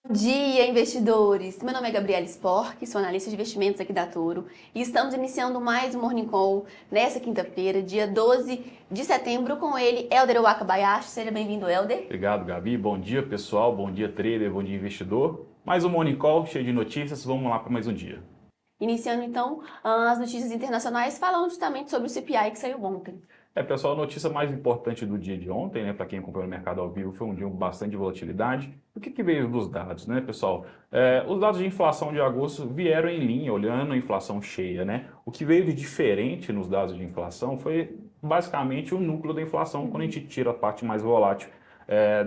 Bom dia, investidores! Meu nome é Gabriela Spork, sou analista de investimentos aqui da Toro e estamos iniciando mais um Morning Call nessa quinta-feira, dia 12 de setembro, com ele, Helder Wakabayashi. Seja bem-vindo, Helder. Obrigado, Gabi. Bom dia, pessoal. Bom dia, trader. Bom dia, investidor. Mais um Morning Call cheio de notícias. Vamos lá para mais um dia. Iniciando então as notícias internacionais, falando justamente sobre o CPI que saiu ontem. Pessoal, a notícia mais importante do dia de ontem, né, para quem acompanhou o mercado ao vivo, foi um dia com bastante volatilidade. O que veio dos dados, né, pessoal? Os dados de inflação de agosto vieram em linha, olhando a inflação cheia, né? O que veio de diferente nos dados de inflação foi basicamente o núcleo da inflação, quando a gente tira a parte mais volátil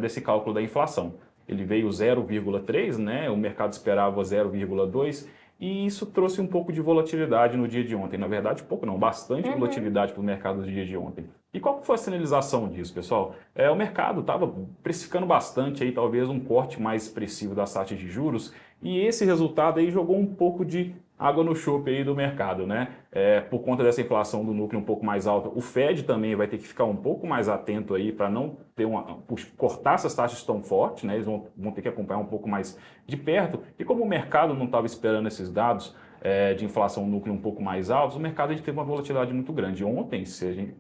desse cálculo da inflação. Ele veio 0,3, né? O mercado esperava 0,2 e isso trouxe um pouco de volatilidade no dia de ontem. Na verdade, pouco não, bastante volatilidade para o mercado no dia de ontem. E qual foi a sinalização disso, pessoal? O mercado estava precificando bastante aí, talvez um corte mais expressivo das taxas de juros, e esse resultado aí jogou um pouco de água no chope aí do mercado, né? Por conta dessa inflação do núcleo um pouco mais alta, o Fed também vai ter que ficar um pouco mais atento aí para não ter cortar essas taxas tão fortes, né? Eles vão ter que acompanhar um pouco mais de perto. E como o mercado não estava esperando esses dados de inflação núcleo um pouco mais altos, o mercado a gente teve uma volatilidade muito grande. Ontem,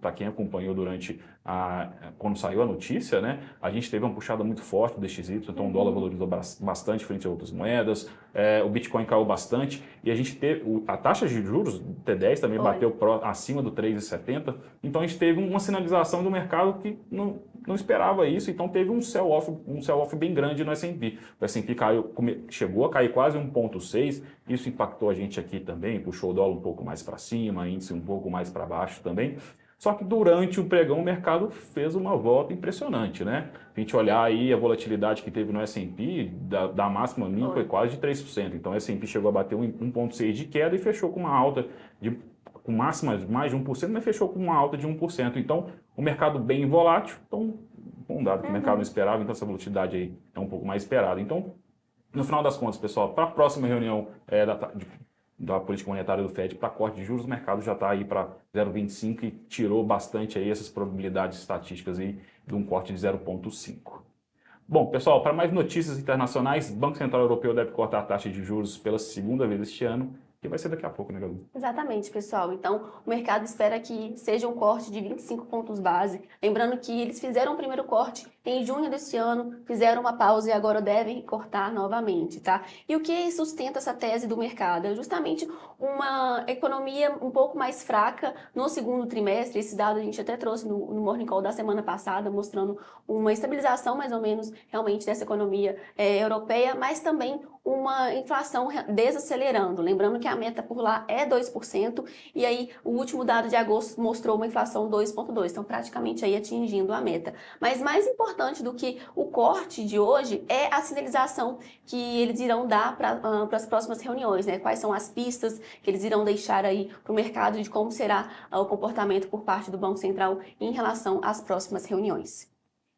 para quem acompanhou durante quando saiu a notícia, né? A gente teve uma puxada muito forte do DXY, então o dólar valorizou bastante frente a outras moedas, o Bitcoin caiu bastante e a gente teve a taxa de juros do T10 também bateu acima do 3,70. Então a gente teve uma sinalização do mercado que não esperava isso, então teve um sell-off bem grande no S&P. O S&P chegou a cair quase 1,6, isso impactou a gente aqui também, puxou o dólar um pouco mais para cima, índice um pouco mais para baixo também. Só que durante o pregão o mercado fez uma volta impressionante, né? A gente olhar aí a volatilidade que teve no S&P, da máxima mínima foi quase de 3%. Então o S&P chegou a bater 1,6 de queda e fechou com uma alta com máxima de mais de 1%, mas fechou com uma alta de 1%. Então o mercado bem volátil, então um dado que o mercado não esperava, então essa volatilidade aí é um pouco mais esperada. Então, no final das contas, pessoal, para a próxima reunião da política monetária do Fed para corte de juros, o mercado já está aí para 0,25 e tirou bastante aí essas probabilidades estatísticas aí de um corte de 0,5. Bom, pessoal, para mais notícias internacionais, Banco Central Europeu deve cortar a taxa de juros pela segunda vez este ano, que vai ser daqui a pouco, né, Gabi? Exatamente, pessoal. Então, o mercado espera que seja um corte de 25 pontos base. Lembrando que eles fizeram o primeiro corte em junho desse ano, fizeram uma pausa e agora devem cortar novamente, tá? E o que sustenta essa tese do mercado? É justamente uma economia um pouco mais fraca no segundo trimestre. Esse dado a gente até trouxe no Morning Call da semana passada, mostrando uma estabilização mais ou menos realmente dessa economia europeia, mas também uma inflação desacelerando. Lembrando que a meta por lá é 2%, e aí o último dado de agosto mostrou uma inflação 2,2%, então praticamente aí atingindo a meta. Mas mais importante do que o corte de hoje é a sinalização que eles irão dar para as próximas reuniões, né? Quais são as pistas que eles irão deixar aí para o mercado de como será o comportamento por parte do Banco Central em relação às próximas reuniões.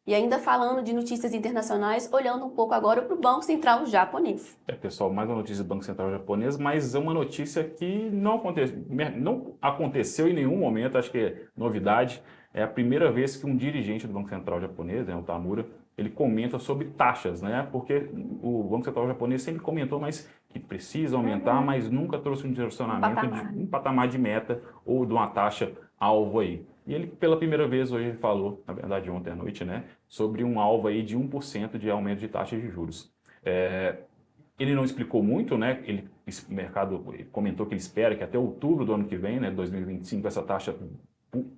E ainda falando de notícias internacionais, olhando um pouco agora para o Banco Central japonês. Pessoal, mais uma notícia do Banco Central japonês, mas é uma notícia que não aconteceu em nenhum momento, acho que é novidade. É a primeira vez que um dirigente do Banco Central japonês, né, o Tamura, ele comenta sobre taxas, né? Porque o Banco Central japonês sempre comentou, mas que precisa aumentar, mas nunca trouxe um direcionamento de um patamar de meta ou de uma taxa alvo aí. E ele, pela primeira vez, hoje ele falou, na verdade ontem à noite, né, sobre um alvo aí de 1% de aumento de taxa de juros. Ele não explicou muito, né? O mercado comentou que ele espera que até outubro do ano que vem, né, 2025, essa taxa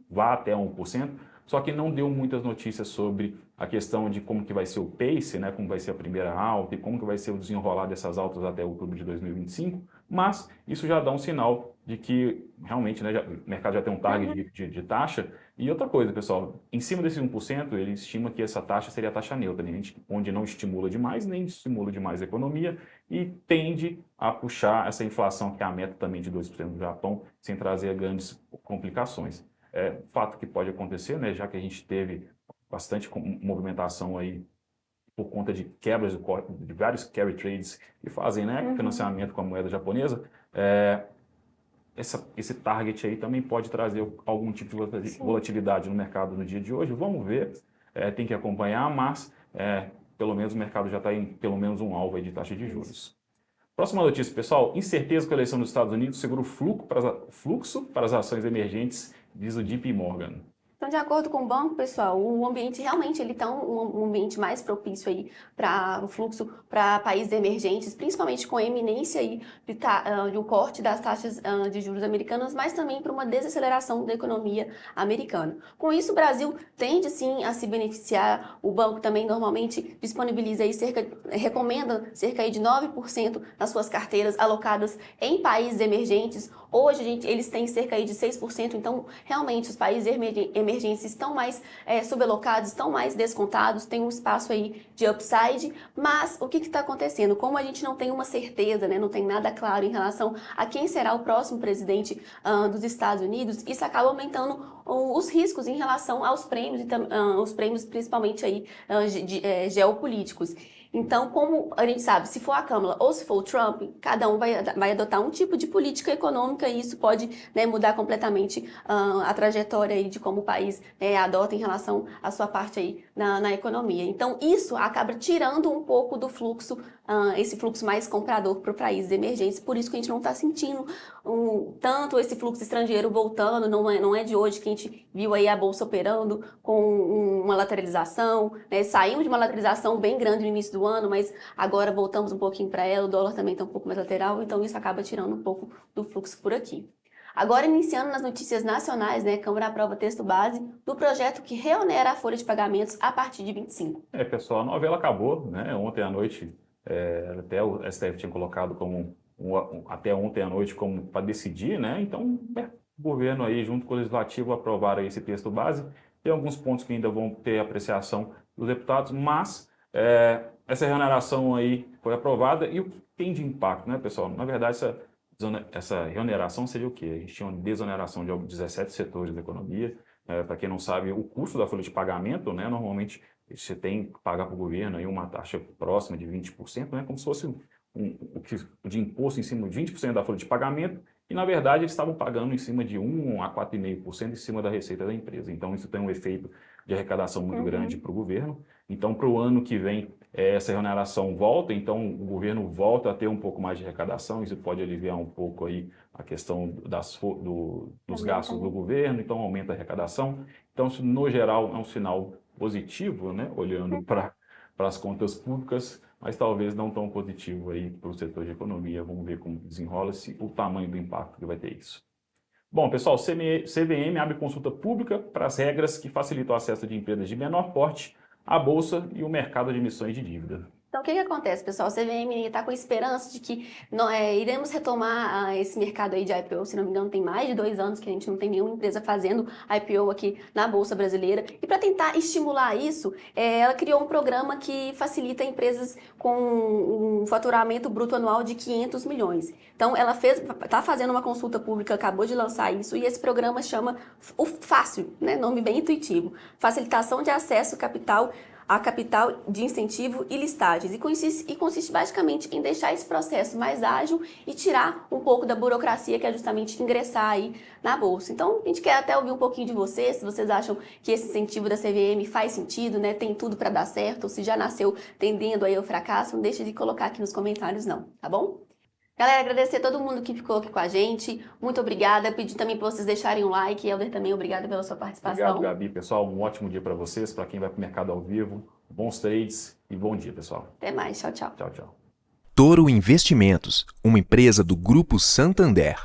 vá até 1%, só que não deu muitas notícias sobre a questão de como que vai ser o pace, né, como vai ser a primeira alta e como que vai ser o desenrolar dessas altas até outubro de 2025, mas isso já dá um sinal de que realmente, né, o mercado já tem um target de taxa. E outra coisa, pessoal, em cima desse 1%, ele estima que essa taxa seria a taxa neutra, né, onde não estimula demais, nem estimula demais a economia e tende a puxar essa inflação, que é a meta também de 2% do Japão, sem trazer grandes complicações. Fato que pode acontecer, né, já que a gente teve bastante movimentação aí por conta de quebras de vários carry trades que fazem, né, financiamento com a moeda japonesa. Esse target aí também pode trazer algum tipo de volatilidade no mercado no dia de hoje. Vamos ver, tem que acompanhar, mas pelo menos o mercado já está em pelo menos um alvo aí de taxa de juros. Próxima notícia, pessoal. Incerteza com a eleição dos Estados Unidos segura o fluxo para as ações emergentes, diz o JP Morgan. Então, de acordo com o banco, pessoal, o ambiente realmente ele está um ambiente mais propício aí para o fluxo para países emergentes, principalmente com a eminência aí de um corte das taxas de juros americanas, mas também para uma desaceleração da economia americana. Com isso, o Brasil tende sim a se beneficiar. O banco também normalmente disponibiliza aí recomenda cerca aí de 9% das suas carteiras alocadas em países emergentes. Hoje, eles têm cerca aí de 6%, então realmente os países emergentes estão mais subalocados, estão mais descontados, tem um espaço aí de upside, mas o que está acontecendo? Como a gente não tem uma certeza, né, não tem nada claro em relação a quem será o próximo presidente dos Estados Unidos, isso acaba aumentando os riscos em relação aos prêmios, os prêmios principalmente aí geopolíticos. Então, como a gente sabe, se for a Câmara ou se for o Trump, cada um vai adotar um tipo de política econômica e isso pode, né, mudar completamente a trajetória aí de como o país adota em relação à sua parte aí na economia. Então, isso acaba tirando um pouco do fluxo, esse fluxo mais comprador para países emergentes. Por isso que a gente não está sentindo tanto esse fluxo estrangeiro voltando, não é de hoje que a gente viu aí a Bolsa operando com uma lateralização, né? Saímos de uma lateralização bem grande no início do ano, mas agora voltamos um pouquinho para ela, o dólar também está um pouco mais lateral, então isso acaba tirando um pouco do fluxo por aqui. Agora, iniciando nas notícias nacionais, né, a Câmara aprova texto base do projeto que reonera a folha de pagamentos a partir de 25. Pessoal, a novela acabou, né? Ontem à noite, até o STF tinha colocado como até ontem à noite como para decidir, né? Então, o governo aí, junto com o Legislativo, aprovaram esse texto base. Tem alguns pontos que ainda vão ter apreciação dos deputados, mas essa reoneração aí foi aprovada e o que tem de impacto, né, pessoal? Na verdade, essa reoneração seria o quê? A gente tinha uma desoneração de 17 setores da economia. Para quem não sabe, o custo da folha de pagamento, né, normalmente você tem que pagar para o governo aí uma taxa próxima de 20%, né, como se fosse de imposto em cima de 20% da folha de pagamento, e na verdade eles estavam pagando em cima de 1 a 4,5% em cima da receita da empresa. Então isso tem um efeito de arrecadação muito grande para o governo. Então para o ano que vem essa reoneração volta, então o governo volta a ter um pouco mais de arrecadação, isso pode aliviar um pouco aí a questão dos gastos do governo, então aumenta a arrecadação. Então isso, no geral, é um sinal positivo, né, olhando para as contas públicas, mas talvez não tão positivo aí para o setor de economia. Vamos ver como desenrola-se o tamanho do impacto que vai ter isso. Bom, pessoal, CVM abre consulta pública para as regras que facilitam o acesso de empresas de menor porte à Bolsa e o mercado de emissões de dívida. Então, o que acontece, pessoal? O CVM está com esperança de que iremos retomar esse mercado aí de IPO. Se não me engano, tem mais de 2 anos que a gente não tem nenhuma empresa fazendo IPO aqui na Bolsa Brasileira. E para tentar estimular isso, ela criou um programa que facilita empresas com um faturamento bruto anual de 500 milhões. Então, ela está fazendo uma consulta pública, acabou de lançar isso, e esse programa chama o Fácil, né? Nome bem intuitivo. Facilitação de acesso a capital de incentivo e listagens. E consiste basicamente em deixar esse processo mais ágil e tirar um pouco da burocracia, que é justamente ingressar aí na Bolsa. Então, a gente quer até ouvir um pouquinho de vocês, se vocês acham que esse incentivo da CVM faz sentido, né? Tem tudo para dar certo, ou se já nasceu tendendo aí ao fracasso, não deixe de colocar aqui nos comentários não, tá bom? Galera, agradecer a todo mundo que ficou aqui com a gente. Muito obrigada. Pedir também para vocês deixarem um like. Helder também, obrigada pela sua participação. Obrigado, Gabi. Pessoal, um ótimo dia para vocês, para quem vai para o mercado ao vivo. Bons trades e bom dia, pessoal. Até mais. Tchau, tchau. Tchau, tchau. Toro Investimentos, uma empresa do Grupo Santander.